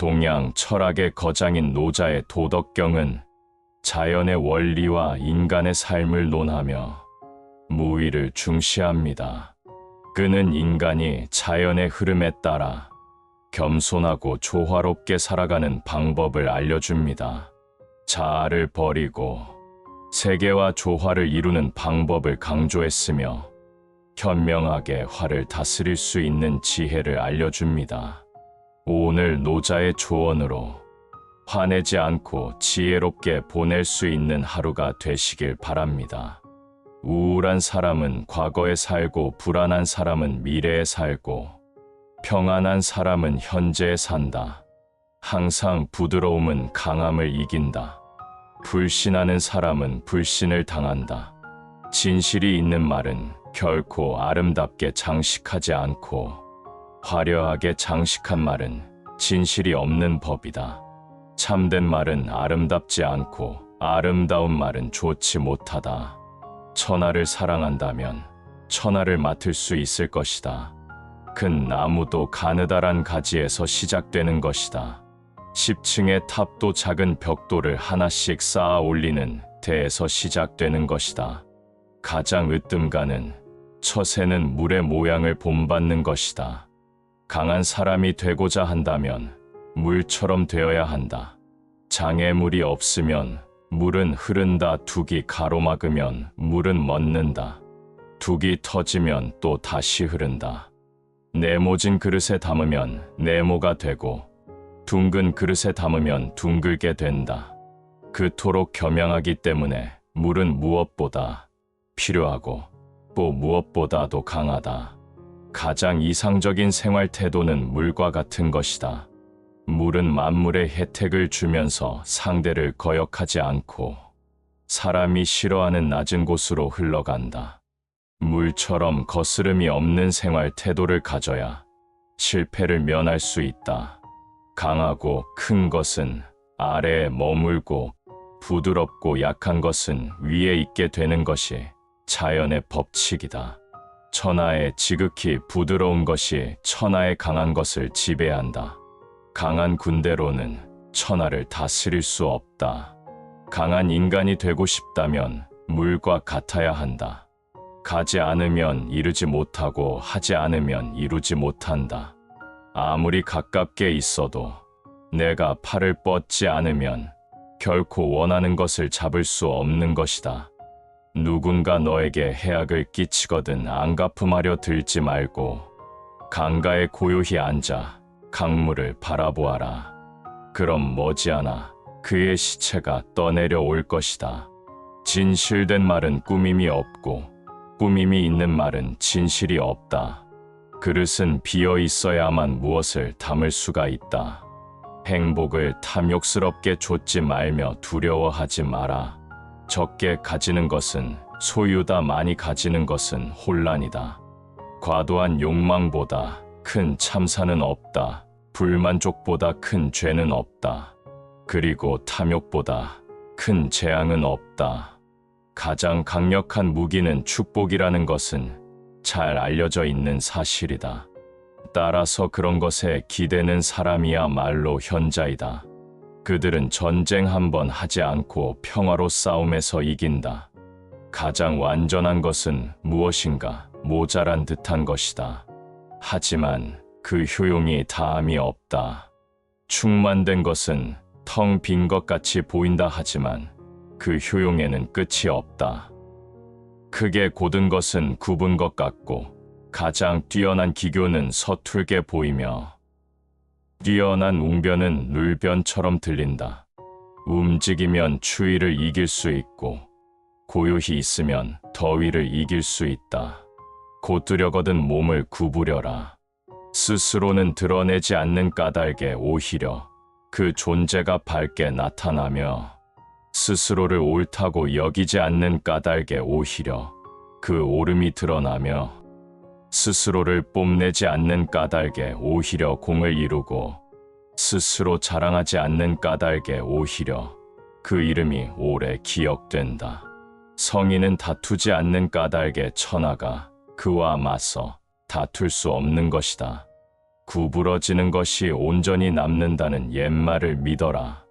동양 철학의 거장인 노자의 도덕경은 자연의 원리와 인간의 삶을 논하며 무의를 중시합니다. 그는 인간이 자연의 흐름에 따라 겸손하고 조화롭게 살아가는 방법을 알려줍니다. 자아를 버리고 세계와 조화를 이루는 방법을 강조했으며 현명하게 화를 다스릴 수 있는 지혜를 알려줍니다. 오늘 노자의 조언으로 화내지 않고 지혜롭게 보낼 수 있는 하루가 되시길 바랍니다. 우울한 사람은 과거에 살고 불안한 사람은 미래에 살고 평안한 사람은 현재에 산다. 항상 부드러움은 강함을 이긴다. 불신하는 사람은 불신을 당한다. 진실이 있는 말은 결코 아름답게 장식하지 않고 화려하게 장식한 말은 진실이 없는 법이다. 참된 말은 아름답지 않고 아름다운 말은 좋지 못하다. 천하를 사랑한다면 천하를 맡을 수 있을 것이다. 큰 나무도 가느다란 가지에서 시작되는 것이다. 10층의 탑도 작은 벽돌을 하나씩 쌓아 올리는 데에서 시작되는 것이다. 가장 으뜸가는 처새는 물의 모양을 본받는 것이다. 강한 사람이 되고자 한다면 물처럼 되어야 한다. 장애물이 없으면 물은 흐른다. 둑이 가로막으면 물은 멎는다. 둑이 터지면 또 다시 흐른다. 네모진 그릇에 담으면 네모가 되고 둥근 그릇에 담으면 둥글게 된다. 그토록 겸양하기 때문에 물은 무엇보다 필요하고 또 무엇보다도 강하다. 가장 이상적인 생활 태도는 물과 같은 것이다. 물은 만물의 혜택을 주면서 상대를 거역하지 않고 사람이 싫어하는 낮은 곳으로 흘러간다. 물처럼 거스름이 없는 생활 태도를 가져야 실패를 면할 수 있다. 강하고 큰 것은 아래에 머물고 부드럽고 약한 것은 위에 있게 되는 것이 자연의 법칙이다. 천하의 지극히 부드러운 것이 천하의 강한 것을 지배한다. 강한 군대로는 천하를 다스릴 수 없다. 강한 인간이 되고 싶다면 물과 같아야 한다. 가지 않으면 이루지 못하고 하지 않으면 이루지 못한다. 아무리 가깝게 있어도 내가 팔을 뻗지 않으면 결코 원하는 것을 잡을 수 없는 것이다. 누군가 너에게 해악을 끼치거든 안갚음하려 들지 말고 강가에 고요히 앉아 강물을 바라보아라. 그럼 머지않아 그의 시체가 떠내려 올 것이다. 진실된 말은 꾸밈이 없고 꾸밈이 있는 말은 진실이 없다. 그릇은 비어 있어야만 무엇을 담을 수가 있다. 행복을 탐욕스럽게 좇지 말며 두려워하지 마라. 적게 가지는 것은 소유다. 많이 가지는 것은 혼란이다. 과도한 욕망보다 큰 참사는 없다. 불만족보다 큰 죄는 없다. 그리고 탐욕보다 큰 재앙은 없다. 가장 강력한 무기는 축복이라는 것은 잘 알려져 있는 사실이다. 따라서 그런 것에 기대는 사람이야말로 현자이다. 그들은 전쟁 한 번 하지 않고 평화로 싸움에서 이긴다. 가장 완전한 것은 무엇인가 모자란 듯한 것이다. 하지만 그 효용이 다함이 없다. 충만된 것은 텅 빈 것 같이 보인다 하지만 그 효용에는 끝이 없다. 크게 곧은 것은 굽은 것 같고 가장 뛰어난 기교는 서툴게 보이며 뛰어난 웅변은 눌변처럼 들린다. 움직이면 추위를 이길 수 있고 고요히 있으면 더위를 이길 수 있다. 곧으려거든 몸을 구부려라. 스스로는 드러내지 않는 까닭에 오히려 그 존재가 밝게 나타나며 스스로를 옳다고 여기지 않는 까닭에 오히려 그 옳음이 드러나며 스스로를 뽐내지 않는 까닭에 오히려 공을 이루고 스스로 자랑하지 않는 까닭에 오히려 그 이름이 오래 기억된다. 성인은 다투지 않는 까닭에 천하가 그와 맞서 다툴 수 없는 것이다. 구부러지는 것이 온전히 남는다는 옛말을 믿어라.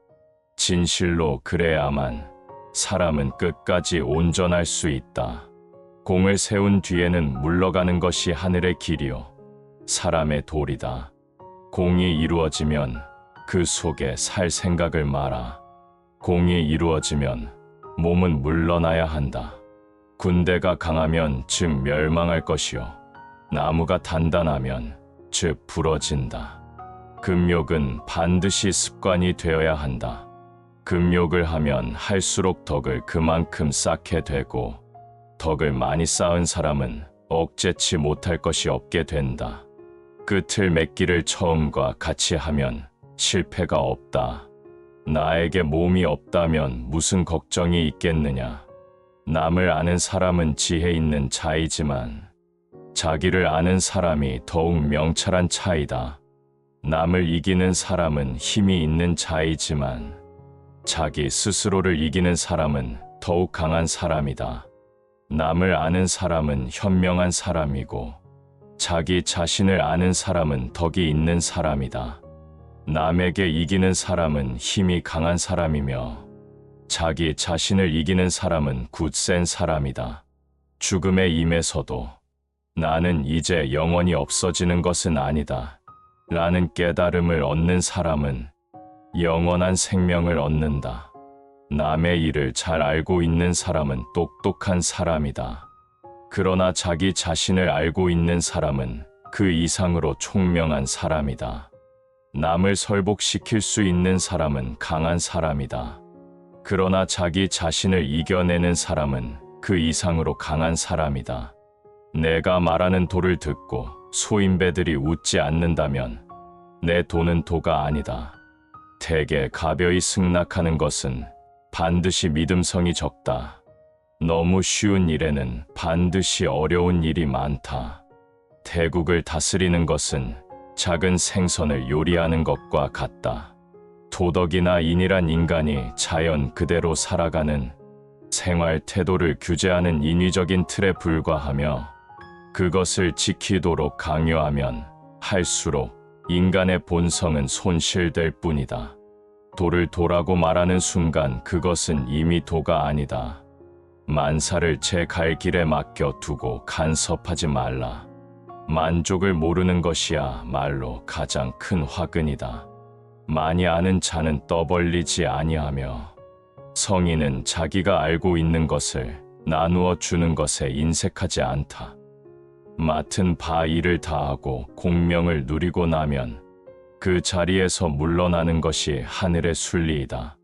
진실로 그래야만 사람은 끝까지 온전할 수 있다. 공을 세운 뒤에는 물러가는 것이 하늘의 길이요 사람의 도리다. 공이 이루어지면 그 속에 살 생각을 마라. 공이 이루어지면 몸은 물러나야 한다. 군대가 강하면 즉 멸망할 것이요 나무가 단단하면 즉 부러진다. 금욕은 반드시 습관이 되어야 한다. 금욕을 하면 할수록 덕을 그만큼 쌓게 되고 덕을 많이 쌓은 사람은 억제치 못할 것이 없게 된다. 끝을 맺기를 처음과 같이 하면 실패가 없다. 나에게 몸이 없다면 무슨 걱정이 있겠느냐. 남을 아는 사람은 지혜 있는 자이지만 자기를 아는 사람이 더욱 명철한 차이다. 남을 이기는 사람은 힘이 있는 자이지만 자기 스스로를 이기는 사람은 더욱 강한 사람이다. 남을 아는 사람은 현명한 사람이고 자기 자신을 아는 사람은 덕이 있는 사람이다. 남에게 이기는 사람은 힘이 강한 사람이며 자기 자신을 이기는 사람은 굳센 사람이다. 죽음에 임해서도 나는 이제 영원히 없어지는 것은 아니다 라는 깨달음을 얻는 사람은 영원한 생명을 얻는다. 남의 일을 잘 알고 있는 사람은 똑똑한 사람이다. 그러나 자기 자신을 알고 있는 사람은 그 이상으로 총명한 사람이다. 남을 설복시킬 수 있는 사람은 강한 사람이다. 그러나 자기 자신을 이겨내는 사람은 그 이상으로 강한 사람이다. 내가 말하는 도를 듣고 소인배들이 웃지 않는다면 내 도는 도가 아니다. 대개 가벼이 승낙하는 것은 반드시 믿음성이 적다. 너무 쉬운 일에는 반드시 어려운 일이 많다. 대국을 다스리는 것은 작은 생선을 요리하는 것과 같다. 도덕이나 인이란 인간이 자연 그대로 살아가는 생활 태도를 규제하는 인위적인 틀에 불과하며 그것을 지키도록 강요하면 할수록 인간의 본성은 손실될 뿐이다. 도를 도라고 말하는 순간 그것은 이미 도가 아니다. 만사를 제 갈 길에 맡겨두고 간섭하지 말라. 만족을 모르는 것이야 말로 가장 큰 화근이다. 많이 아는 자는 떠벌리지 아니하며 성인은 자기가 알고 있는 것을 나누어 주는 것에 인색하지 않다. 맡은 바 일을 다하고 공명을 누리고 나면 그 자리에서 물러나는 것이 하늘의 순리이다.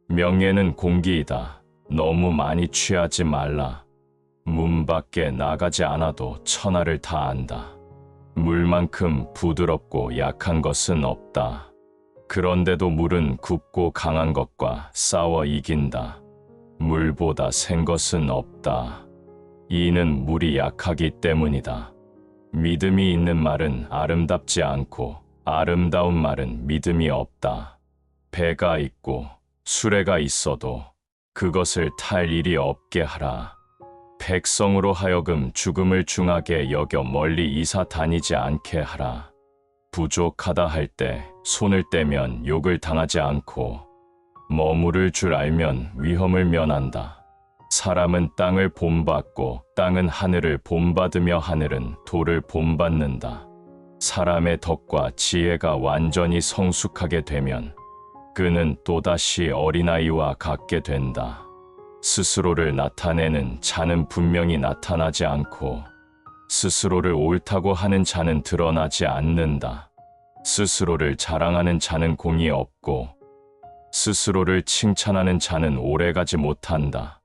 명예는 공기이다. 너무 많이 취하지 말라. 문 밖에 나가지 않아도 천하를 다 안다. 물만큼 부드럽고 약한 것은 없다. 그런데도 물은 굽고 강한 것과 싸워 이긴다. 물보다 센 것은 없다. 이는 물이 약하기 때문이다. 믿음이 있는 말은 아름답지 않고 아름다운 말은 믿음이 없다. 배가 있고 수레가 있어도 그것을 탈 일이 없게 하라. 백성으로 하여금 죽음을 중하게 여겨 멀리 이사 다니지 않게 하라. 부족하다 할 때 손을 떼면 욕을 당하지 않고 머무를 줄 알면 위험을 면한다. 사람은 땅을 본받고 땅은 하늘을 본받으며 하늘은 돌을 본받는다. 사람의 덕과 지혜가 완전히 성숙하게 되면 그는 또다시 어린아이와 같게 된다. 스스로를 나타내는 자는 분명히 나타나지 않고 스스로를 옳다고 하는 자는 드러나지 않는다. 스스로를 자랑하는 자는 공이 없고 스스로를 칭찬하는 자는 오래가지 못한다.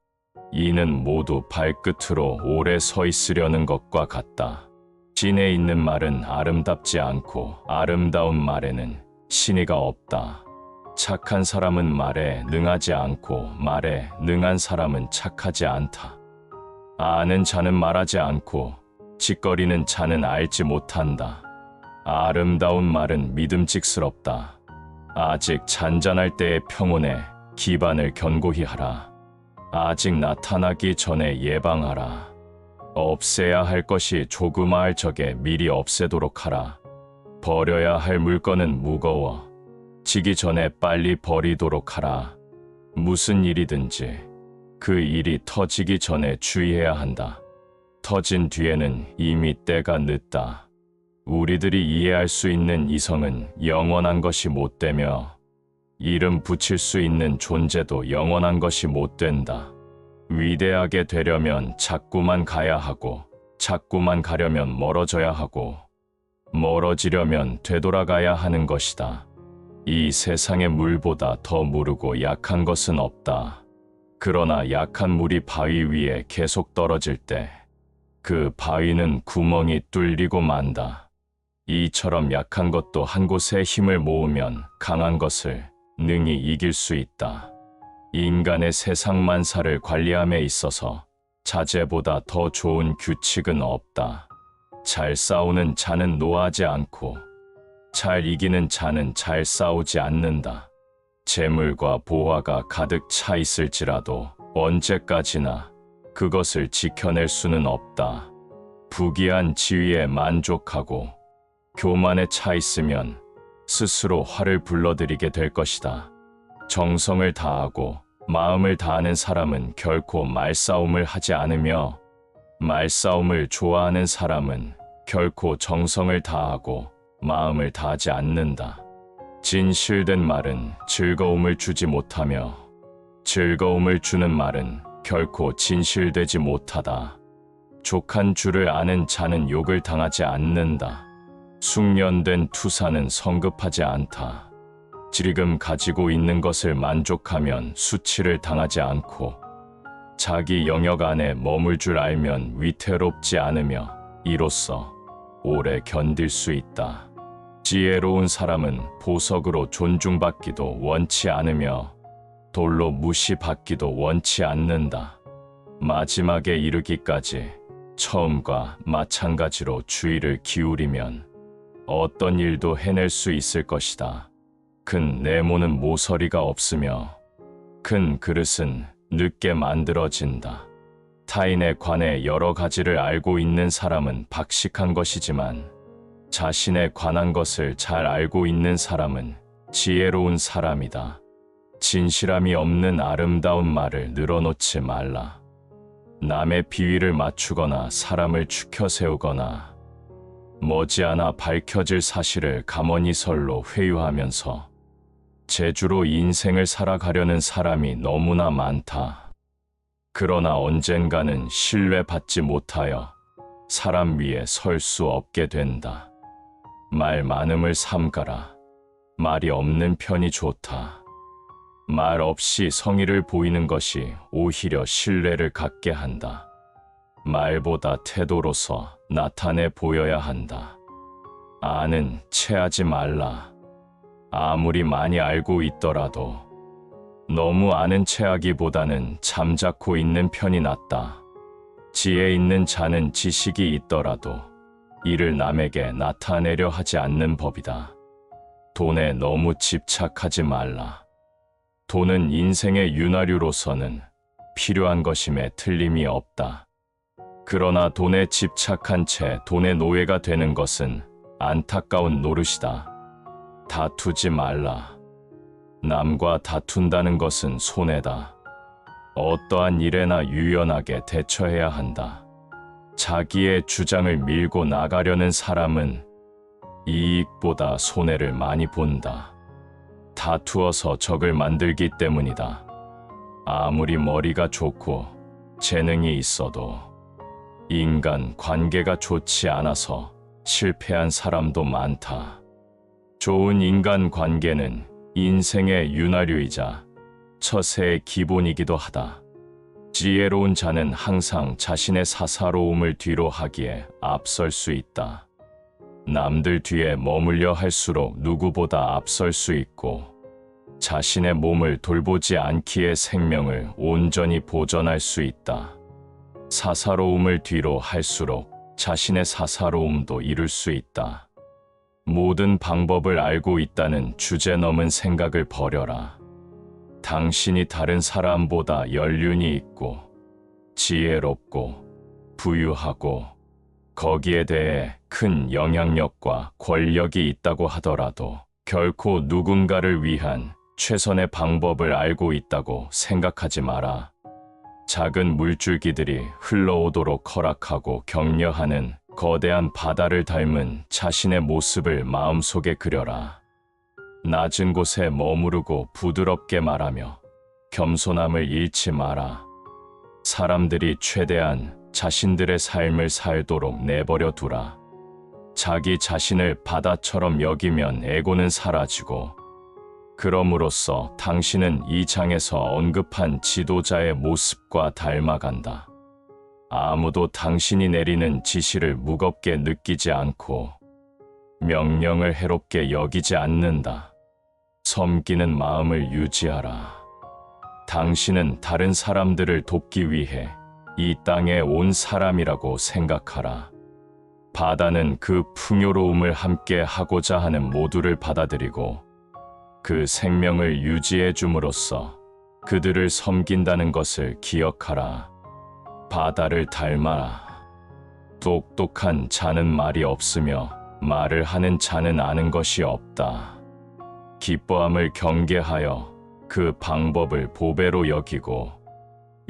이는 모두 발끝으로 오래 서 있으려는 것과 같다. 신에 있는 말은 아름답지 않고 아름다운 말에는 신의가 없다. 착한 사람은 말에 능하지 않고 말에 능한 사람은 착하지 않다. 아는 자는 말하지 않고 짓거리는 자는 알지 못한다. 아름다운 말은 믿음직스럽다. 아직 잔잔할 때의 평온에 기반을 견고히 하라. 아직 나타나기 전에 예방하라. 없애야 할 것이 조그마할 적에 미리 없애도록 하라. 버려야 할 물건은 무거워. 지기 전에 빨리 버리도록 하라. 무슨 일이든지 그 일이 터지기 전에 주의해야 한다. 터진 뒤에는 이미 때가 늦다. 우리들이 이해할 수 있는 이성은 영원한 것이 못 되며 이름 붙일 수 있는 존재도 영원한 것이 못 된다. 위대하게 되려면 자꾸만 가야 하고 자꾸만 가려면 멀어져야 하고 멀어지려면 되돌아가야 하는 것이다. 이 세상의 물보다 더 무르고 약한 것은 없다. 그러나 약한 물이 바위 위에 계속 떨어질 때 그 바위는 구멍이 뚫리고 만다. 이처럼 약한 것도 한 곳에 힘을 모으면 강한 것을 능히 이길 수 있다. 인간의 세상 만사를 관리함에 있어서 자제보다 더 좋은 규칙은 없다. 잘 싸우는 자는 노하지 않고 잘 이기는 자는 잘 싸우지 않는다. 재물과 보화가 가득 차 있을지라도 언제까지나 그것을 지켜낼 수는 없다. 부귀한 지위에 만족하고 교만에 차 있으면 스스로 화를 불러들이게 될 것이다. 정성을 다하고 마음을 다하는 사람은 결코 말싸움을 하지 않으며 말싸움을 좋아하는 사람은 결코 정성을 다하고 마음을 다하지 않는다. 진실된 말은 즐거움을 주지 못하며 즐거움을 주는 말은 결코 진실되지 못하다. 족한 줄을 아는 자는 욕을 당하지 않는다. 숙련된 투사는 성급하지 않다. 지금 가지고 있는 것을 만족하면 수치를 당하지 않고 자기 영역 안에 머물 줄 알면 위태롭지 않으며 이로써 오래 견딜 수 있다. 지혜로운 사람은 보석으로 존중받기도 원치 않으며 돌로 무시받기도 원치 않는다. 마지막에 이르기까지 처음과 마찬가지로 주의를 기울이면 어떤 일도 해낼 수 있을 것이다. 큰 네모는 모서리가 없으며 큰 그릇은 늦게 만들어진다. 타인에 관해 여러 가지를 알고 있는 사람은 박식한 것이지만 자신에 관한 것을 잘 알고 있는 사람은 지혜로운 사람이다. 진실함이 없는 아름다운 말을 늘어놓지 말라. 남의 비위를 맞추거나 사람을 추켜 세우거나 머지않아 밝혀질 사실을 가머니설로 회유하면서 재주로 인생을 살아가려는 사람이 너무나 많다. 그러나 언젠가는 신뢰받지 못하여 사람 위에 설 수 없게 된다. 말 많음을 삼가라. 말이 없는 편이 좋다. 말 없이 성의를 보이는 것이 오히려 신뢰를 갖게 한다. 말보다 태도로서 나타내 보여야 한다. 아는 체하지 말라. 아무리 많이 알고 있더라도 너무 아는 체하기보다는 잠자코 있는 편이 낫다. 지혜 있는 자는 지식이 있더라도 이를 남에게 나타내려 하지 않는 법이다. 돈에 너무 집착하지 말라. 돈은 인생의 윤활유로서는 필요한 것임에 틀림이 없다. 그러나 돈에 집착한 채 돈의 노예가 되는 것은 안타까운 노릇이다. 다투지 말라. 남과 다툰다는 것은 손해다. 어떠한 일에나 유연하게 대처해야 한다. 자기의 주장을 밀고 나가려는 사람은 이익보다 손해를 많이 본다. 다투어서 적을 만들기 때문이다. 아무리 머리가 좋고 재능이 있어도 인간 관계가 좋지 않아서 실패한 사람도 많다. 좋은 인간 관계는 인생의 윤활유이자 처세의 기본이기도 하다. 지혜로운 자는 항상 자신의 사사로움을 뒤로 하기에 앞설 수 있다. 남들 뒤에 머물려 할수록 누구보다 앞설 수 있고 자신의 몸을 돌보지 않기에 생명을 온전히 보존할 수 있다. 사사로움을 뒤로 할수록 자신의 사사로움도 이룰 수 있다. 모든 방법을 알고 있다는 주제넘은 생각을 버려라. 당신이 다른 사람보다 연륜이 있고 지혜롭고 부유하고 거기에 대해 큰 영향력과 권력이 있다고 하더라도 결코 누군가를 위한 최선의 방법을 알고 있다고 생각하지 마라. 작은 물줄기들이 흘러오도록 허락하고 격려하는 거대한 바다를 닮은 자신의 모습을 마음속에 그려라. 낮은 곳에 머무르고 부드럽게 말하며 겸손함을 잃지 마라. 사람들이 최대한 자신들의 삶을 살도록 내버려 두라. 자기 자신을 바다처럼 여기면 에고는 사라지고, 그럼으로써 당신은 이 장에서 언급한 지도자의 모습과 닮아간다. 아무도 당신이 내리는 지시를 무겁게 느끼지 않고 명령을 해롭게 여기지 않는다. 섬기는 마음을 유지하라. 당신은 다른 사람들을 돕기 위해 이 땅에 온 사람이라고 생각하라. 바다는 그 풍요로움을 함께 하고자 하는 모두를 받아들이고 그 생명을 유지해 줌으로써 그들을 섬긴다는 것을 기억하라. 바다를 닮아라. 똑똑한 자는 말이 없으며 말을 하는 자는 아는 것이 없다. 기뻐함을 경계하여 그 방법을 보배로 여기고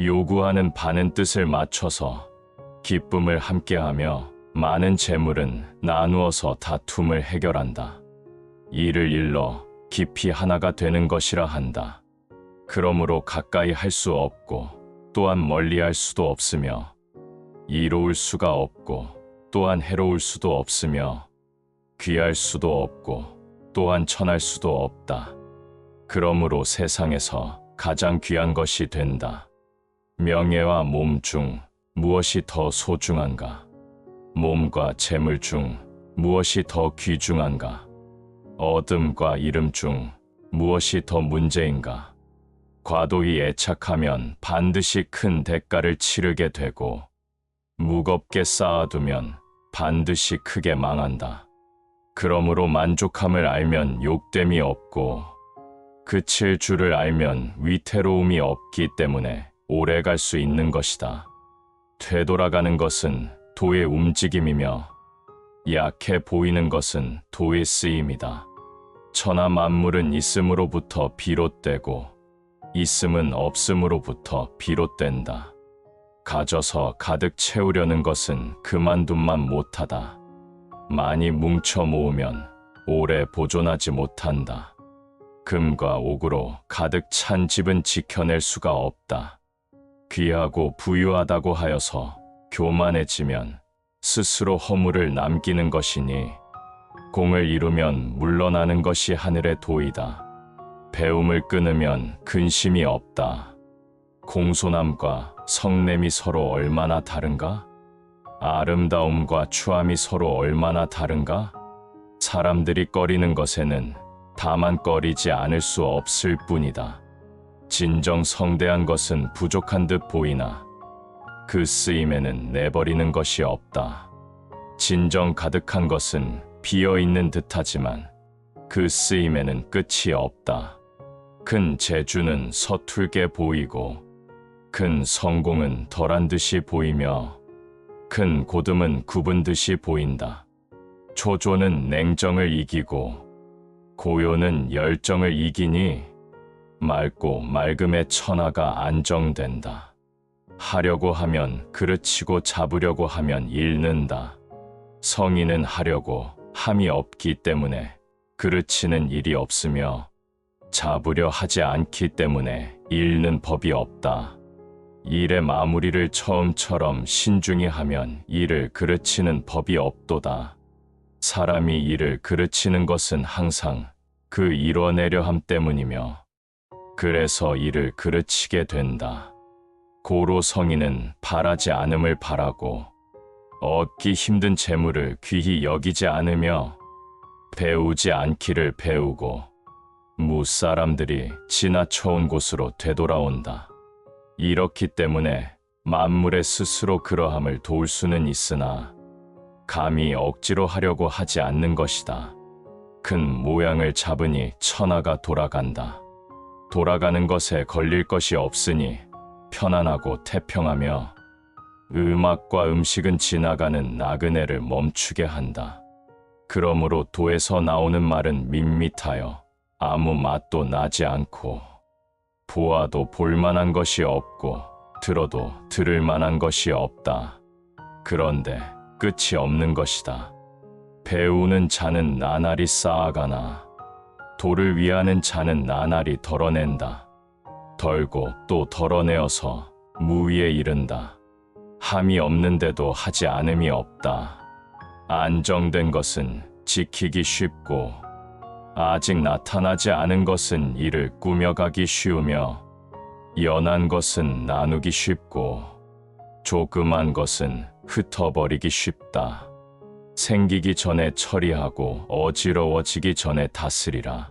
요구하는 바는 뜻을 맞춰서 기쁨을 함께하며 많은 재물은 나누어서 다툼을 해결한다. 이를 일러 깊이 하나가 되는 것이라 한다. 그러므로 가까이 할 수 없고 또한 멀리 할 수도 없으며 이로울 수가 없고 또한 해로울 수도 없으며 귀할 수도 없고 또한 천할 수도 없다. 그러므로 세상에서 가장 귀한 것이 된다. 명예와 몸 중 무엇이 더 소중한가? 몸과 재물 중 무엇이 더 귀중한가? 어둠과 이름 중 무엇이 더 문제인가? 과도히 애착하면 반드시 큰 대가를 치르게 되고 무겁게 쌓아두면 반드시 크게 망한다. 그러므로 만족함을 알면 욕됨이 없고 그칠 줄을 알면 위태로움이 없기 때문에 오래 갈 수 있는 것이다. 되돌아가는 것은 도의 움직임이며 약해 보이는 것은 도의 쓰임이다. 천하 만물은 있음으로부터 비롯되고 있음은 없음으로부터 비롯된다. 가져서 가득 채우려는 것은 그만둠만 못하다. 많이 뭉쳐 모으면 오래 보존하지 못한다. 금과 옥으로 가득 찬 집은 지켜낼 수가 없다. 귀하고 부유하다고 하여서 교만해지면 스스로 허물을 남기는 것이니 공을 이루면 물러나는 것이 하늘의 도이다. 배움을 끊으면 근심이 없다. 공손함과 성냄이 서로 얼마나 다른가? 아름다움과 추함이 서로 얼마나 다른가? 사람들이 꺼리는 것에는 다만 꺼리지 않을 수 없을 뿐이다. 진정 성대한 것은 부족한 듯 보이나 그 쓰임에는 내버리는 것이 없다. 진정 가득한 것은 비어있는 듯하지만 그 쓰임에는 끝이 없다. 큰 재주는 서툴게 보이고 큰 성공은 덜한 듯이 보이며 큰 고듬은 굽은 듯이 보인다. 초조는 냉정을 이기고 고요는 열정을 이기니 맑고 맑음의 천하가 안정된다. 하려고 하면 그르치고 잡으려고 하면 잃는다. 성인은 하려고 함이 없기 때문에 그르치는 일이 없으며 잡으려 하지 않기 때문에 잃는 법이 없다. 일의 마무리를 처음처럼 신중히 하면 일을 그르치는 법이 없도다. 사람이 일을 그르치는 것은 항상 그 이뤄내려 함 때문이며 그래서 일을 그르치게 된다. 고로 성인은 바라지 않음을 바라고 얻기 힘든 재물을 귀히 여기지 않으며 배우지 않기를 배우고 무사람들이 지나쳐온 곳으로 되돌아온다. 이렇기 때문에 만물의 스스로 그러함을 도울 수는 있으나 감히 억지로 하려고 하지 않는 것이다. 큰 모양을 잡으니 천하가 돌아간다. 돌아가는 것에 걸릴 것이 없으니 편안하고 태평하며 음악과 음식은 지나가는 나그네를 멈추게 한다. 그러므로 도에서 나오는 말은 밋밋하여 아무 맛도 나지 않고 보아도 볼만한 것이 없고 들어도 들을 만한 것이 없다. 그런데 끝이 없는 것이다. 배우는 자는 나날이 쌓아가나 도를 위하는 자는 나날이 덜어낸다. 덜고 또 덜어내어서 무위에 이른다. 함이 없는데도 하지 않음이 없다. 안정된 것은 지키기 쉽고 아직 나타나지 않은 것은 이를 꾸며가기 쉬우며 연한 것은 나누기 쉽고 조그만 것은 흩어버리기 쉽다. 생기기 전에 처리하고 어지러워지기 전에 다스리라.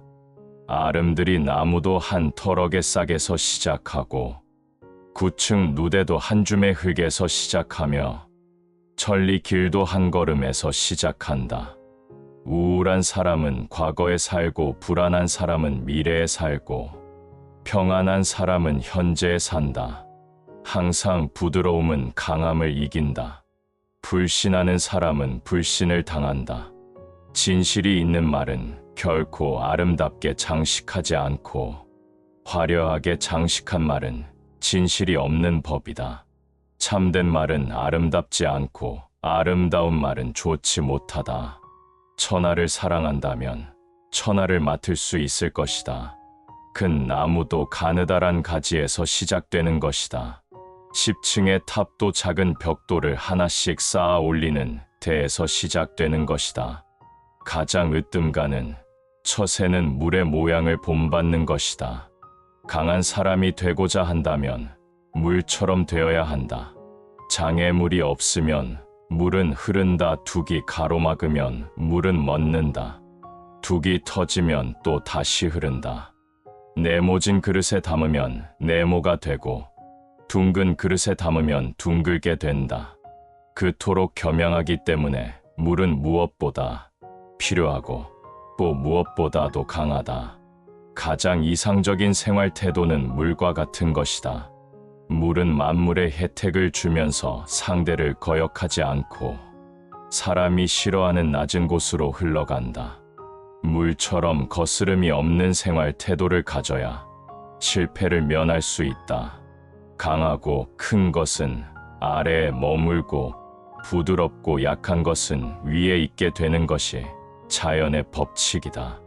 아름드리 나무도 한 터럭의 싹에서 시작하고 구층 누대도 한 줌의 흙에서 시작하며 천리 길도 한 걸음에서 시작한다. 우울한 사람은 과거에 살고 불안한 사람은 미래에 살고 평안한 사람은 현재에 산다. 항상 부드러움은 강함을 이긴다. 불신하는 사람은 불신을 당한다. 진실이 있는 말은 결코 아름답게 장식하지 않고 화려하게 장식한 말은 진실이 없는 법이다. 참된 말은 아름답지 않고 아름다운 말은 좋지 못하다. 천하를 사랑한다면 천하를 맡을 수 있을 것이다. 큰 나무도 가느다란 가지에서 시작되는 것이다. 10층의 탑도 작은 벽돌을 하나씩 쌓아 올리는 대에서 시작되는 것이다. 가장 으뜸가는 처새는 물의 모양을 본받는 것이다. 강한 사람이 되고자 한다면 물처럼 되어야 한다. 장애물이 없으면 물은 흐른다. 둑이 가로막으면 물은 멎는다. 둑이 터지면 또 다시 흐른다. 네모진 그릇에 담으면 네모가 되고 둥근 그릇에 담으면 둥글게 된다. 그토록 겸양하기 때문에 물은 무엇보다 필요하고 또 무엇보다도 강하다. 가장 이상적인 생활 태도는 물과 같은 것이다. 물은 만물의 혜택을 주면서 상대를 거역하지 않고 사람이 싫어하는 낮은 곳으로 흘러간다. 물처럼 거스름이 없는 생활 태도를 가져야 실패를 면할 수 있다. 강하고 큰 것은 아래에 머물고 부드럽고 약한 것은 위에 있게 되는 것이 자연의 법칙이다.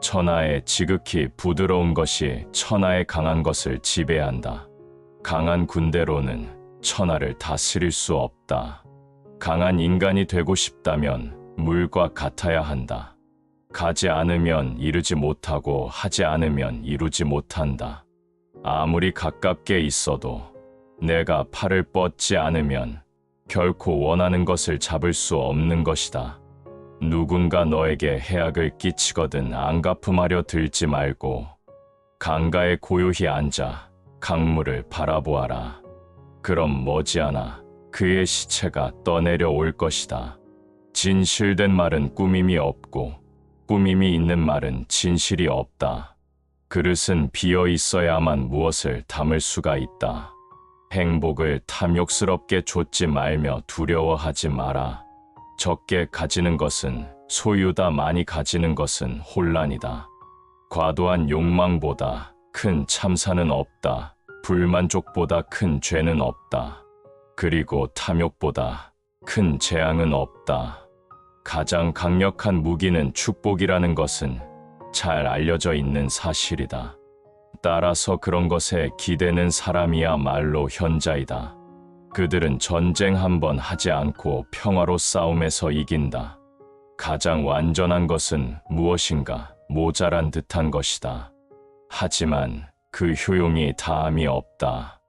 천하의 지극히 부드러운 것이 천하의 강한 것을 지배한다. 강한 군대로는 천하를 다스릴 수 없다. 강한 인간이 되고 싶다면 물과 같아야 한다. 가지 않으면 이루지 못하고 하지 않으면 이루지 못한다. 아무리 가깝게 있어도 내가 팔을 뻗지 않으면 결코 원하는 것을 잡을 수 없는 것이다. 누군가 너에게 해악을 끼치거든 안갚음하려 들지 말고 강가에 고요히 앉아 강물을 바라보아라. 그럼 머지않아 그의 시체가 떠내려 올 것이다. 진실된 말은 꾸밈이 없고 꾸밈이 있는 말은 진실이 없다. 그릇은 비어 있어야만 무엇을 담을 수가 있다. 행복을 탐욕스럽게 좇지 말며 두려워하지 마라. 적게 가지는 것은 소유다. 많이 가지는 것은 혼란이다. 과도한 욕망보다 큰 참사는 없다. 불만족보다 큰 죄는 없다. 그리고 탐욕보다 큰 재앙은 없다. 가장 강력한 무기는 축복이라는 것은 잘 알려져 있는 사실이다. 따라서 그런 것에 기대는 사람이야말로 현자이다. 그들은 전쟁 한 번 하지 않고 평화로 싸움에서 이긴다. 가장 완전한 것은 무엇인가 모자란 듯한 것이다. 하지만 그 효용이 다함이 없다.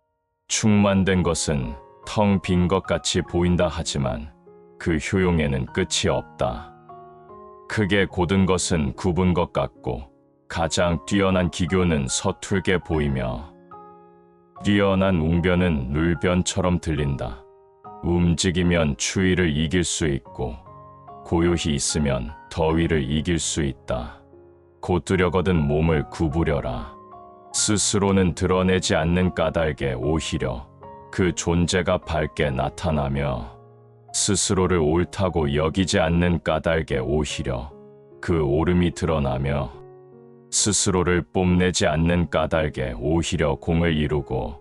충만된 것은 텅 빈 것 같이 보인다 하지만 그 효용에는 끝이 없다. 크게 곧은 것은 굽은 것 같고 가장 뛰어난 기교는 서툴게 보이며 뛰어난 웅변은 눌변처럼 들린다. 움직이면 추위를 이길 수 있고 고요히 있으면 더위를 이길 수 있다. 곧으려거든 몸을 구부려라. 스스로는 드러내지 않는 까닭에 오히려 그 존재가 밝게 나타나며 스스로를 옳다고 여기지 않는 까닭에 오히려 그 옳음이 드러나며 스스로를 뽐내지 않는 까닭에 오히려 공을 이루고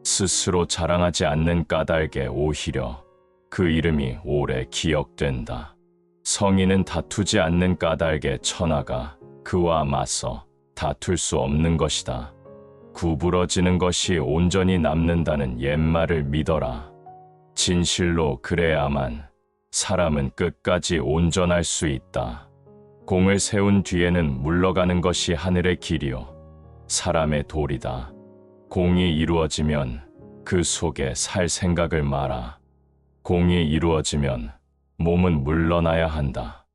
스스로 자랑하지 않는 까닭에 오히려 그 이름이 오래 기억된다. 성인은 다투지 않는 까닭에 천하가 그와 맞서 다툴 수 없는 것이다. 구부러지는 것이 온전히 남는다는 옛말을 믿어라. 진실로 그래야만 사람은 끝까지 온전할 수 있다. 공을 세운 뒤에는 물러가는 것이 하늘의 길이요 사람의 도리다. 공이 이루어지면 그 속에 살 생각을 마라. 공이 이루어지면 몸은 물러나야 한다.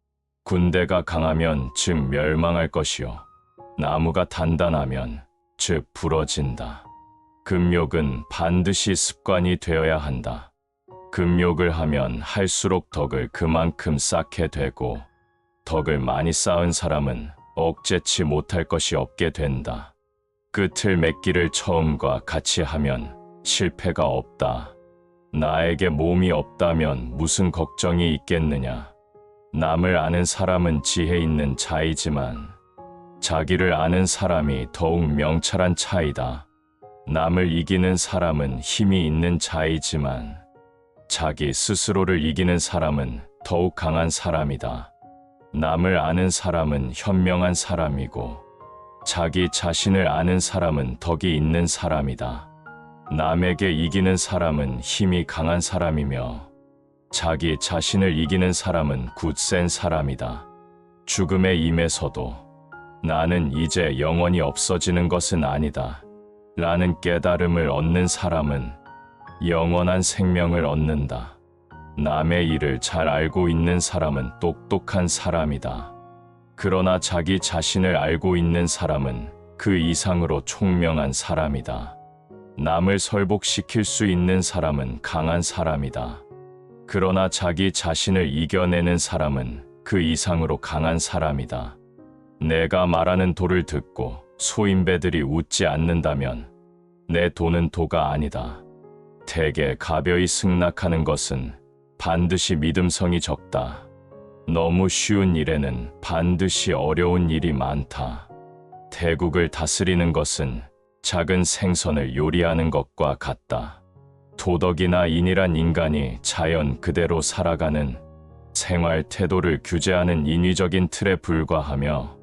군대가 강하면 즉 멸망할 것이요 나무가 단단하면 즉 부러진다. 금욕은 반드시 습관이 되어야 한다. 금욕을 하면 할수록 덕을 그만큼 쌓게 되고 덕을 많이 쌓은 사람은 억제치 못할 것이 없게 된다. 끝을 맺기를 처음과 같이 하면 실패가 없다. 나에게 몸이 없다면 무슨 걱정이 있겠느냐. 남을 아는 사람은 지혜 있는 자이지만 자기를 아는 사람이 더욱 명철한 차이다. 남을 이기는 사람은 힘이 있는 자이지만 자기 스스로를 이기는 사람은 더욱 강한 사람이다. 남을 아는 사람은 현명한 사람이고 자기 자신을 아는 사람은 덕이 있는 사람이다. 남에게 이기는 사람은 힘이 강한 사람이며 자기 자신을 이기는 사람은 굳센 사람이다. 죽음의 임에서도 나는 이제 영원히 없어지는 것은 아니다 라는 깨달음을 얻는 사람은 영원한 생명을 얻는다. 남의 일을 잘 알고 있는 사람은 똑똑한 사람이다. 그러나 자기 자신을 알고 있는 사람은 그 이상으로 총명한 사람이다. 남을 설복시킬 수 있는 사람은 강한 사람이다. 그러나 자기 자신을 이겨내는 사람은 그 이상으로 강한 사람이다. 내가 말하는 도를 듣고 소인배들이 웃지 않는다면 내 도는 도가 아니다. 대개 가벼이 승낙하는 것은 반드시 믿음성이 적다. 너무 쉬운 일에는 반드시 어려운 일이 많다. 대국을 다스리는 것은 작은 생선을 요리하는 것과 같다. 도덕이나 인이란 인간이 자연 그대로 살아가는 생활 태도를 규제하는 인위적인 틀에 불과하며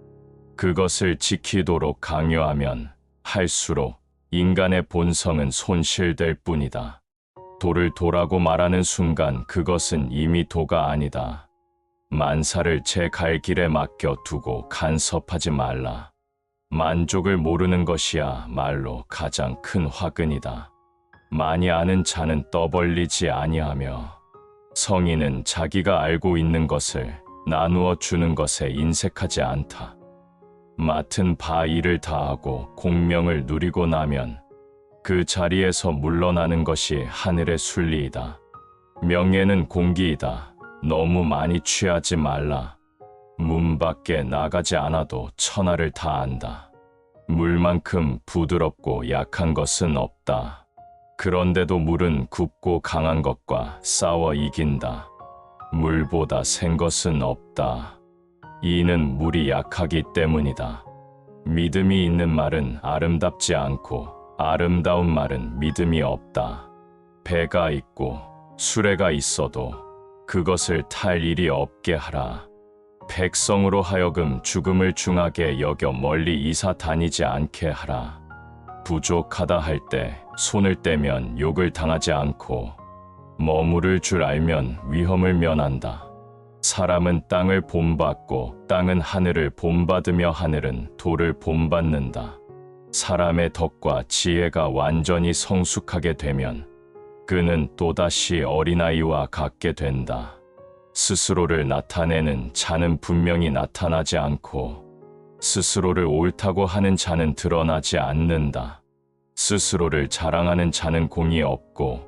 그것을 지키도록 강요하면 할수록 인간의 본성은 손실될 뿐이다. 도를 도라고 말하는 순간 그것은 이미 도가 아니다. 만사를 제 갈 길에 맡겨두고 간섭하지 말라. 만족을 모르는 것이야 말로 가장 큰 화근이다. 많이 아는 자는 떠벌리지 아니하며 성인은 자기가 알고 있는 것을 나누어 주는 것에 인색하지 않다. 맡은 바 일을 다하고 공명을 누리고 나면 그 자리에서 물러나는 것이 하늘의 순리이다. 명예는 공기이다. 너무 많이 취하지 말라. 문 밖에 나가지 않아도 천하를 다 안다. 물만큼 부드럽고 약한 것은 없다. 그런데도 물은 굽고 강한 것과 싸워 이긴다. 물보다 센 것은 없다. 이는 물이 약하기 때문이다. 믿음이 있는 말은 아름답지 않고 아름다운 말은 믿음이 없다. 배가 있고 수레가 있어도 그것을 탈 일이 없게 하라. 백성으로 하여금 죽음을 중하게 여겨 멀리 이사 다니지 않게 하라. 부족하다 할 때 손을 떼면 욕을 당하지 않고 머무를 줄 알면 위험을 면한다. 사람은 땅을 본받고 땅은 하늘을 본받으며 하늘은 돌을 본받는다. 사람의 덕과 지혜가 완전히 성숙하게 되면 그는 또다시 어린아이와 같게 된다. 스스로를 나타내는 자는 분명히 나타나지 않고 스스로를 옳다고 하는 자는 드러나지 않는다. 스스로를 자랑하는 자는 공이 없고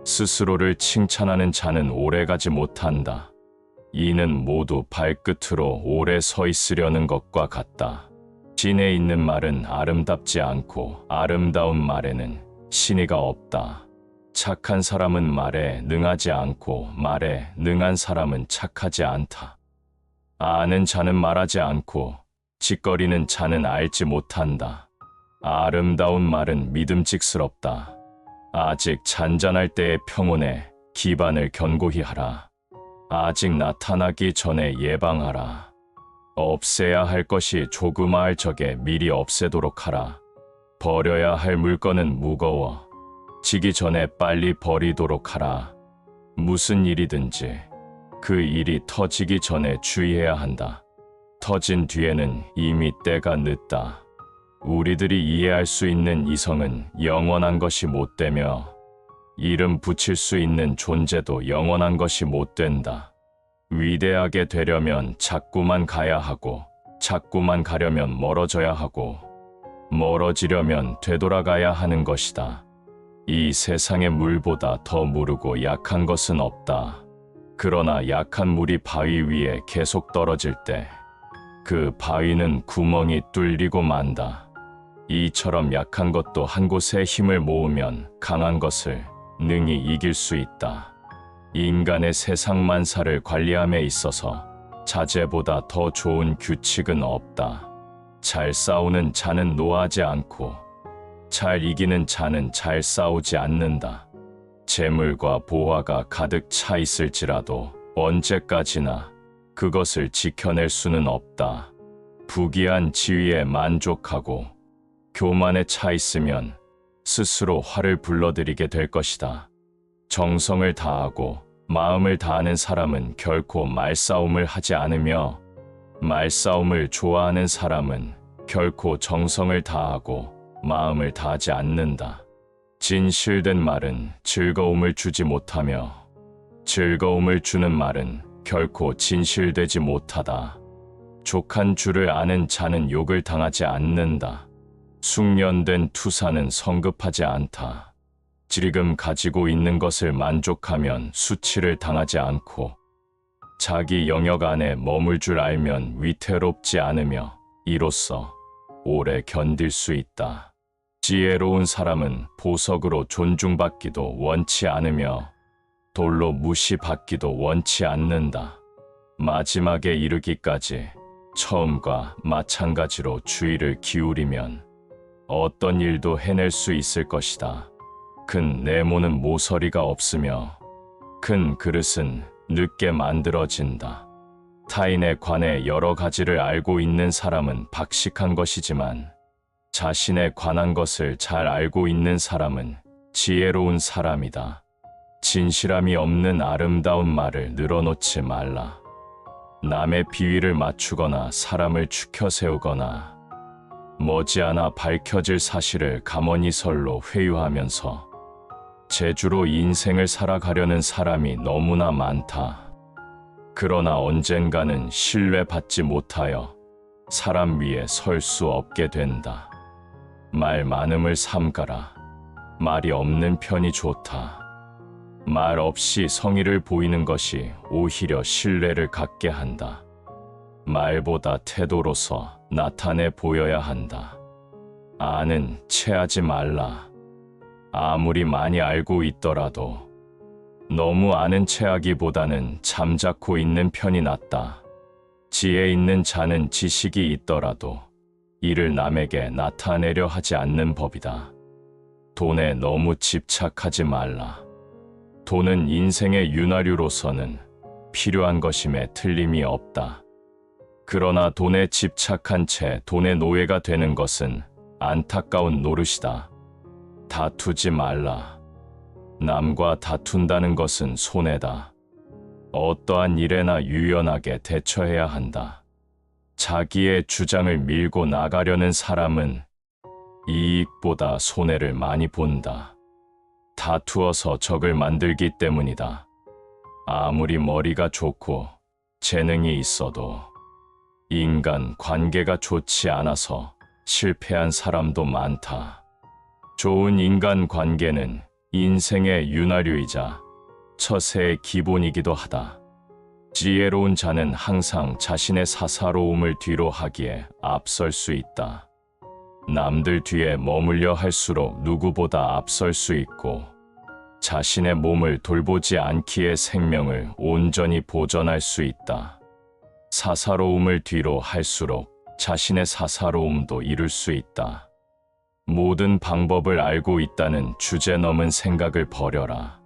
스스로를 칭찬하는 자는 오래가지 못한다. 이는 모두 발끝으로 오래 서 있으려는 것과 같다. 진에 있는 말은 아름답지 않고 아름다운 말에는 신의가 없다. 착한 사람은 말에 능하지 않고 말에 능한 사람은 착하지 않다. 아는 자는 말하지 않고 짓거리는 자는 알지 못한다. 아름다운 말은 믿음직스럽다. 아직 잔잔할 때의 평온에 기반을 견고히 하라. 아직 나타나기 전에 예방하라. 없애야 할 것이 조그마할 적에 미리 없애도록 하라. 버려야 할 물건은 무거워 지기 전에 빨리 버리도록 하라. 무슨 일이든지 그 일이 터지기 전에 주의해야 한다. 터진 뒤에는 이미 때가 늦다. 우리들이 이해할 수 있는 이성은 영원한 것이 못 되며 이름 붙일 수 있는 존재도 영원한 것이 못 된다. 위대하게 되려면 자꾸만 가야 하고 자꾸만 가려면 멀어져야 하고 멀어지려면 되돌아가야 하는 것이다. 이 세상의 물보다 더 무르고 약한 것은 없다. 그러나 약한 물이 바위 위에 계속 떨어질 때 그 바위는 구멍이 뚫리고 만다. 이처럼 약한 것도 한 곳에 힘을 모으면 강한 것을 능히 이길 수 있다. 인간의 세상 만사를 관리함에 있어서 자제보다 더 좋은 규칙은 없다. 잘 싸우는 자는 노하지 않고 잘 이기는 자는 잘 싸우지 않는다. 재물과 보화가 가득 차 있을지라도 언제까지나 그것을 지켜낼 수는 없다. 부귀한 지위에 만족하고 교만에 차 있으면 스스로 화를 불러들이게 될 것이다. 정성을 다하고 마음을 다하는 사람은 결코 말싸움을 하지 않으며 말싸움을 좋아하는 사람은 결코 정성을 다하고 마음을 다하지 않는다. 진실된 말은 즐거움을 주지 못하며 즐거움을 주는 말은 결코 진실되지 못하다. 족한 줄을 아는 자는 욕을 당하지 않는다. 숙련된 투사는 성급하지 않다. 지금 가지고 있는 것을 만족하면 수치를 당하지 않고 자기 영역 안에 머물 줄 알면 위태롭지 않으며 이로써 오래 견딜 수 있다. 지혜로운 사람은 보석으로 존중받기도 원치 않으며 돌로 무시받기도 원치 않는다. 마지막에 이르기까지 처음과 마찬가지로 주의를 기울이면 어떤 일도 해낼 수 있을 것이다. 큰 네모는 모서리가 없으며 큰 그릇은 늦게 만들어진다. 타인에 관해 여러 가지를 알고 있는 사람은 박식한 것이지만 자신에 관한 것을 잘 알고 있는 사람은 지혜로운 사람이다. 진실함이 없는 아름다운 말을 늘어놓지 말라. 남의 비위를 맞추거나 사람을 추켜 세우거나 머지않아 밝혀질 사실을 가머니설로 회유하면서 재주로 인생을 살아가려는 사람이 너무나 많다. 그러나 언젠가는 신뢰받지 못하여 사람 위에 설 수 없게 된다. 말 많음을 삼가라. 말이 없는 편이 좋다. 말 없이 성의를 보이는 것이 오히려 신뢰를 갖게 한다. 말보다 태도로서 나타내 보여야 한다. 아는 체하지 말라. 아무리 많이 알고 있더라도 너무 아는 체하기보다는 잠자코 있는 편이 낫다. 지혜 있는 자는 지식이 있더라도 이를 남에게 나타내려 하지 않는 법이다. 돈에 너무 집착하지 말라. 돈은 인생의 윤활유로서는 필요한 것임에 틀림이 없다. 그러나 돈에 집착한 채 돈의 노예가 되는 것은 안타까운 노릇이다. 다투지 말라. 남과 다툰다는 것은 손해다. 어떠한 일에나 유연하게 대처해야 한다. 자기의 주장을 밀고 나가려는 사람은 이익보다 손해를 많이 본다. 다투어서 적을 만들기 때문이다. 아무리 머리가 좋고 재능이 있어도 인간 관계가 좋지 않아서 실패한 사람도 많다. 좋은 인간 관계는 인생의 윤활유이자 처세의 기본이기도 하다. 지혜로운 자는 항상 자신의 사사로움을 뒤로 하기에 앞설 수 있다. 남들 뒤에 머물려 할수록 누구보다 앞설 수 있고 자신의 몸을 돌보지 않기에 생명을 온전히 보존할 수 있다. 사사로움을 뒤로 할수록 자신의 사사로움도 이룰 수 있다. 모든 방법을 알고 있다는 주제넘은 생각을 버려라.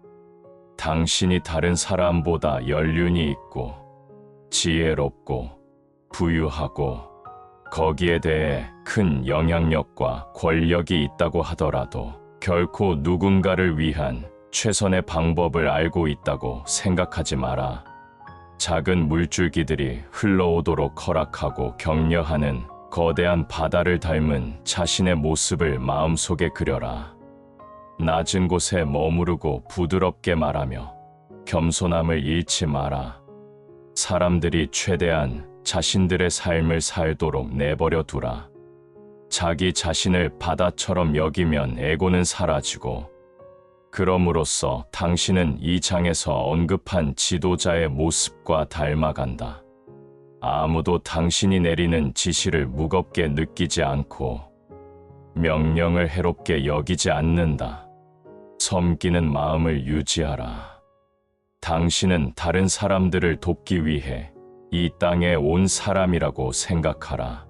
당신이 다른 사람보다 연륜이 있고 지혜롭고 부유하고 거기에 대해 큰 영향력과 권력이 있다고 하더라도 결코 누군가를 위한 최선의 방법을 알고 있다고 생각하지 마라. 작은 물줄기들이 흘러오도록 허락하고 격려하는 거대한 바다를 닮은 자신의 모습을 마음속에 그려라. 낮은 곳에 머무르고 부드럽게 말하며 겸손함을 잃지 마라. 사람들이 최대한 자신들의 삶을 살도록 내버려 두라. 자기 자신을 바다처럼 여기면 에고는 사라지고, 그럼으로써 당신은 이 장에서 언급한 지도자의 모습과 닮아간다. 아무도 당신이 내리는 지시를 무겁게 느끼지 않고 명령을 해롭게 여기지 않는다. 섬기는 마음을 유지하라. 당신은 다른 사람들을 돕기 위해 이 땅에 온 사람이라고 생각하라.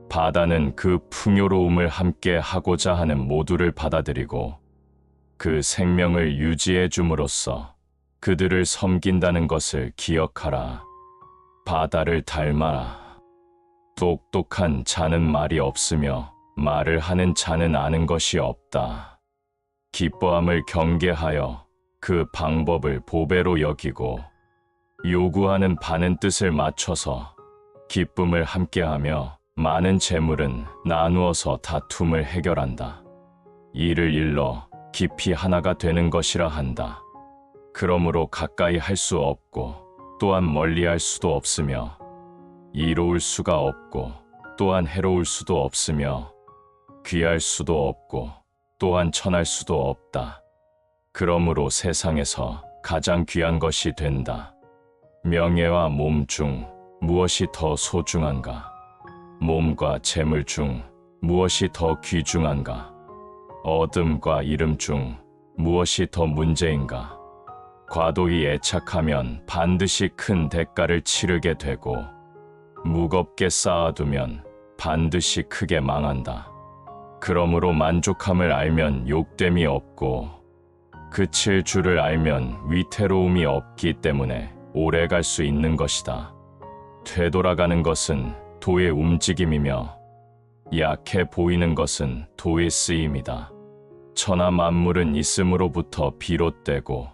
바다는 그 풍요로움을 함께 하고자 하는 모두를 받아들이고 그 생명을 유지해 줌으로써 그들을 섬긴다는 것을 기억하라. 바다를 닮아라. 똑똑한 자는 말이 없으며 말을 하는 자는 아는 것이 없다. 기뻐함을 경계하여 그 방법을 보배로 여기고 요구하는 바는 뜻을 맞춰서 기쁨을 함께하며 많은 재물은 나누어서 다툼을 해결한다. 이를 일러 깊이 하나가 되는 것이라 한다. 그러므로 가까이 할 수 없고 또한 멀리 할 수도 없으며 이로울 수가 없고 또한 해로울 수도 없으며 귀할 수도 없고 또한 천할 수도 없다. 그러므로 세상에서 가장 귀한 것이 된다. 명예와 몸 중 무엇이 더 소중한가? 몸과 재물 중 무엇이 더 귀중한가? 어둠과 이름 중 무엇이 더 문제인가? 과도히 애착하면 반드시 큰 대가를 치르게 되고 무겁게 쌓아두면 반드시 크게 망한다. 그러므로 만족함을 알면 욕됨이 없고 그칠 줄을 알면 위태로움이 없기 때문에 오래 갈 수 있는 것이다. 되돌아가는 것은 도의 움직임이며 약해 보이는 것은 도의 쓰임이다. 천하 만물은 있음으로부터 비롯되고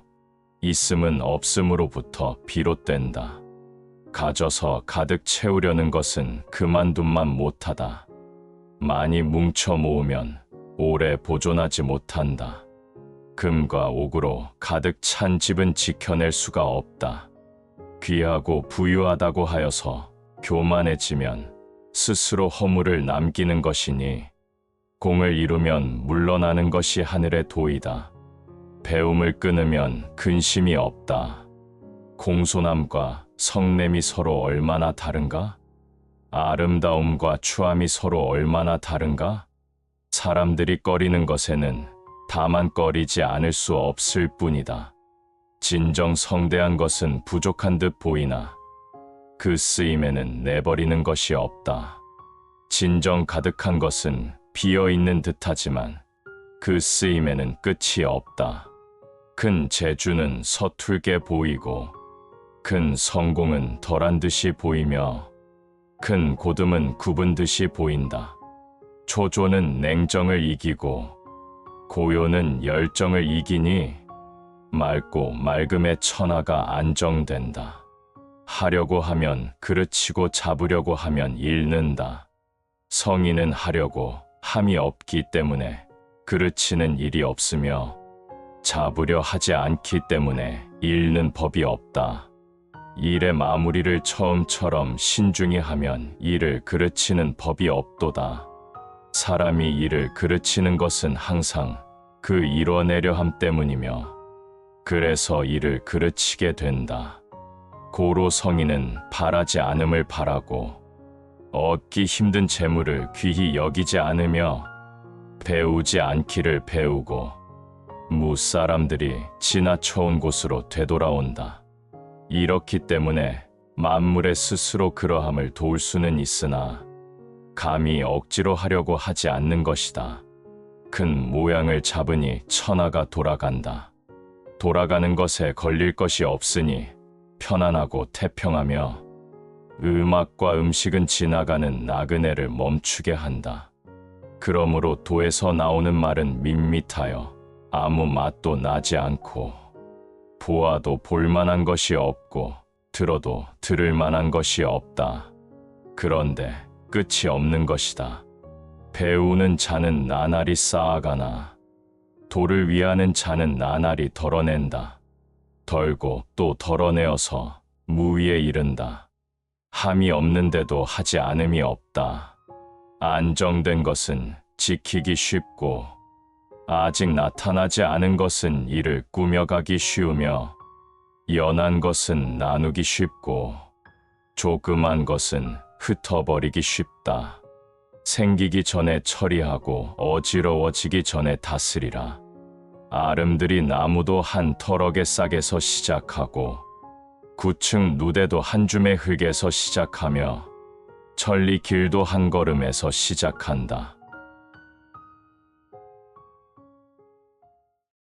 있음은 없음으로부터 비롯된다. 가져서 가득 채우려는 것은 그만둔만 못하다. 많이 뭉쳐 모으면 오래 보존하지 못한다. 금과 옥으로 가득 찬 집은 지켜낼 수가 없다. 귀하고 부유하다고 하여서 교만해지면 스스로 허물을 남기는 것이니 공을 이루면 물러나는 것이 하늘의 도이다. 배움을 끊으면 근심이 없다. 공손함과 성냄이 서로 얼마나 다른가? 아름다움과 추함이 서로 얼마나 다른가? 사람들이 꺼리는 것에는 다만 꺼리지 않을 수 없을 뿐이다. 진정 성대한 것은 부족한 듯 보이나 그 쓰임에는 내버리는 것이 없다. 진정 가득한 것은 비어있는 듯하지만 그 쓰임에는 끝이 없다. 큰 재주는 서툴게 보이고 큰 성공은 덜한 듯이 보이며 큰 고듬은 굽은 듯이 보인다. 초조는 냉정을 이기고 고요는 열정을 이기니 맑고 맑음의 천하가 안정된다. 하려고 하면 그르치고 잡으려고 하면 잃는다. 성인은 하려고 함이 없기 때문에 그르치는 일이 없으며 잡으려 하지 않기 때문에 잃는 법이 없다. 일의 마무리를 처음처럼 신중히 하면 일을 그르치는 법이 없도다. 사람이 일을 그르치는 것은 항상 그 이뤄내려 함 때문이며 그래서 일을 그르치게 된다. 고로 성인은 바라지 않음을 바라고 얻기 힘든 재물을 귀히 여기지 않으며 배우지 않기를 배우고 무사람들이 지나쳐온 곳으로 되돌아온다. 이렇기 때문에 만물의 스스로 그러함을 도울 수는 있으나 감히 억지로 하려고 하지 않는 것이다. 큰 모양을 잡으니 천하가 돌아간다. 돌아가는 것에 걸릴 것이 없으니 편안하고 태평하며 음악과 음식은 지나가는 나그네를 멈추게 한다. 그러므로 도에서 나오는 말은 밋밋하여 아무 맛도 나지 않고 보아도 볼만한 것이 없고 들어도 들을 만한 것이 없다. 그런데 끝이 없는 것이다. 배우는 자는 나날이 쌓아가나 도를 위하는 자는 나날이 덜어낸다. 덜고 또 덜어내어서 무위에 이른다. 함이 없는데도 하지 않음이 없다. 안정된 것은 지키기 쉽고 아직 나타나지 않은 것은 이를 꾸며가기 쉬우며 연한 것은 나누기 쉽고 조그만 것은 흩어버리기 쉽다. 생기기 전에 처리하고 어지러워지기 전에 다스리라. 아름드리 나무도 한 터럭의 싹에서 시작하고 구층 누대도 한 줌의 흙에서 시작하며 천리 길도 한 걸음에서 시작한다.